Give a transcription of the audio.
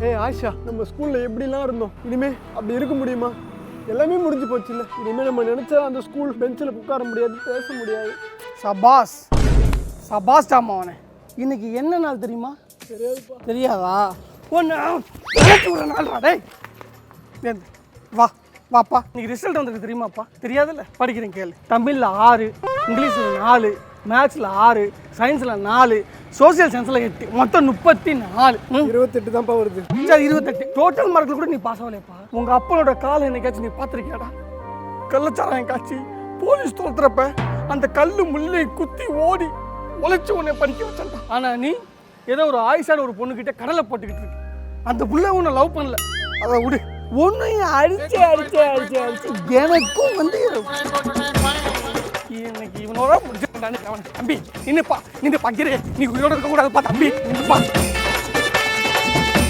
ஏய் ஆஷா, நம்ம ஸ்கூலில் எப்படிலாம் இருந்தோம், இனிமே அப்படி இருக்க முடியுமா? எல்லாமே முடிஞ்சு போச்சு இல்லை. இனிமேல் நம்ம நினச்சா அந்த ஸ்கூல் பெஞ்சில் உட்கார முடியாது, பேச முடியாது. சபாஸ் சபாஸ் டாமா அவனே. இன்னைக்கு என்ன நாள் தெரியுமா? தெரியாதுப்பா. தெரியாதா? ஒன்று ஒரு நாள் டேய் வா வாப்பா. இன்னைக்கு ரிசல்ட் வந்துருக்கு தெரியுமாப்பா? தெரியாதுல்ல, படிக்கிறேன் கேளு. தமிழில் 6, இங்கிலீஷில் 4, மேத்ஸில் 6, சயின்ஸில் 4, சோசியல் சயின்ஸில் 8, மொத்தம் 34. 28 தான்ப்பா வருது. சரி 28. டோட்டல் மார்க்கில் கூட நீ பாஸ் ஆகலைப்பா. உங்கள் அப்பனோட காலை என்னைக்காச்சும் நீ பார்த்துருக்கியாடா? கள்ளச்சாராயம் காய்ச்சி போலீஸ் தோத்துறப்ப அந்த கல்லு முள்ளை குத்தி ஓடி உழைச்சி உன்னை படிக்க வச்சான்டா. ஆனால் நீ ஏதோ ஒரு ஆயுசான ஒரு பொண்ணுக்கிட்ட கடலை போட்டுக்கிட்டு இருக்கு. அந்த புள்ள உன்னை லவ் பண்ணல, அதை விடு. ஒன்றையும் அடிச்சு எனக்கும் வந்து இன்னைக்கு இவனோட முடிச்சு தம்பி நின்னுப்பா, நின்று பார்க்கிறேன். நீ உயிரோட இருக்கக்கூடாதுப்பா தம்பி, நின்றுப்பா.